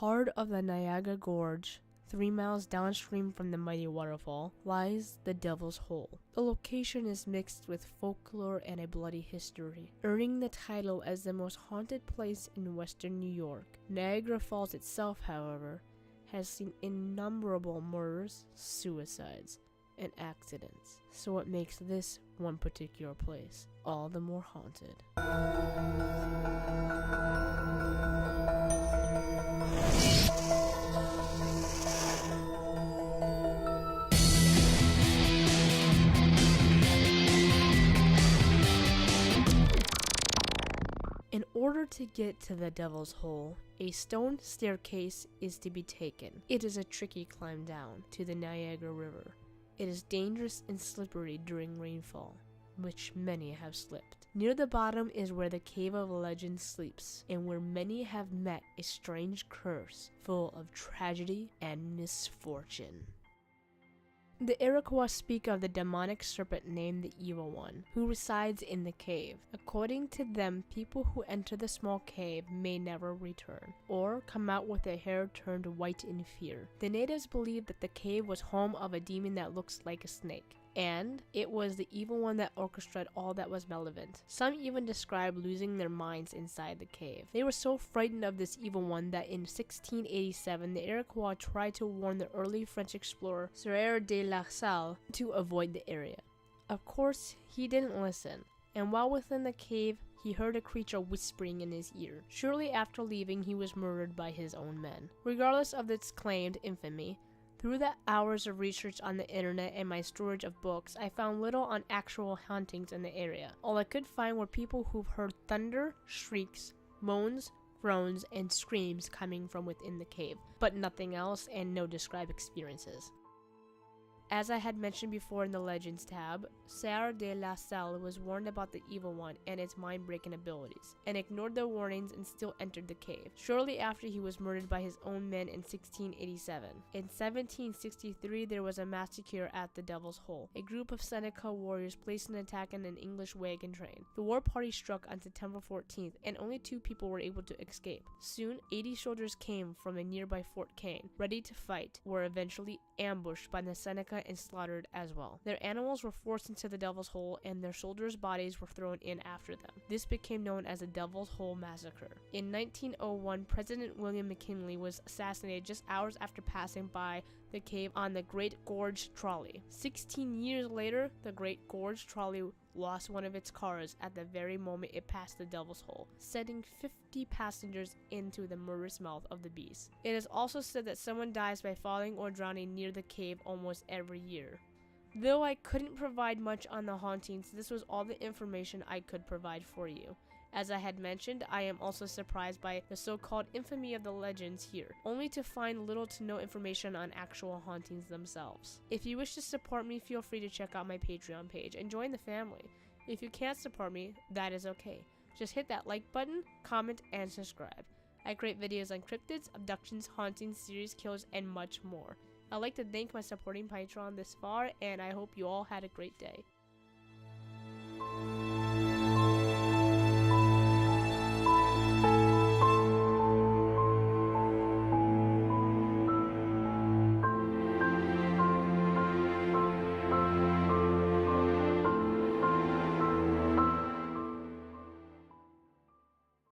heart of the Niagara Gorge, 3 miles downstream from the mighty waterfall, lies the Devil's Hole. The location is mixed with folklore and a bloody history, earning the title as the most haunted place in western New York. Niagara Falls itself, however, has seen innumerable murders, suicides, and accidents, so it makes this one particular place all the more haunted. In order to get to the Devil's Hole, a stone staircase is to be taken. It is a tricky climb down to the Niagara River. It is dangerous and slippery during rainfall, which many have slipped. Near the bottom is where the Cave of Legend sleeps, and where many have met a strange curse full of tragedy and misfortune. The Iroquois speak of the demonic serpent named the Evil One, who resides in the cave. According to them, people who enter the small cave may never return, or come out with their hair turned white in fear. The natives believe that the cave was home of a demon that looks like a snake, and it was the Evil One that orchestrated all that was malevolent. Some even describe losing their minds inside the cave. They were so frightened of this Evil One that in 1687, the Iroquois tried to warn the early French explorer Sieur de la Salle to avoid the area. Of course, he didn't listen, and while within the cave, he heard a creature whispering in his ear. Shortly after leaving, he was murdered by his own men. Regardless of its claimed infamy, through the hours of research on the internet and my storage of books, I found little on actual hauntings in the area. All I could find were people who've heard thunder, shrieks, moans, groans, and screams coming from within the cave, but nothing else and no described experiences. As I had mentioned before in the Legends tab, Sieur de la Salle was warned about the Evil One and its mind-breaking abilities, and ignored the warnings and still entered the cave. Shortly after, he was murdered by his own men in 1687. In 1763, there was a massacre at the Devil's Hole. A group of Seneca warriors placed an attack on an English wagon train. The war party struck on September 14th, and only 2 people were able to escape. Soon, 80 soldiers came from a nearby Fort Kane, ready to fight, were eventually ambushed by the Seneca and slaughtered as well. Their animals were forced into the Devil's Hole, and their soldiers' bodies were thrown in after them. This became known as the Devil's Hole Massacre. In 1901, President William McKinley was assassinated just hours after passing by the cave on the Great Gorge Trolley. 16 years later, the Great Gorge Trolley lost one of its cars at the very moment it passed the Devil's Hole, sending 50 passengers into the murderous mouth of the beast. It is also said that someone dies by falling or drowning near the cave almost every year. Though I couldn't provide much on the hauntings, this was all the information I could provide for you. As I had mentioned, I am also surprised by the so-called infamy of the legends here, only to find little to no information on actual hauntings themselves. If you wish to support me, feel free to check out my Patreon page and join the family. If you can't support me, that is okay. Just hit that like button, comment, and subscribe. I create videos on cryptids, abductions, hauntings, serious kills, and much more. I'd like to thank my supporting Patreon this far, and I hope you all had a great day.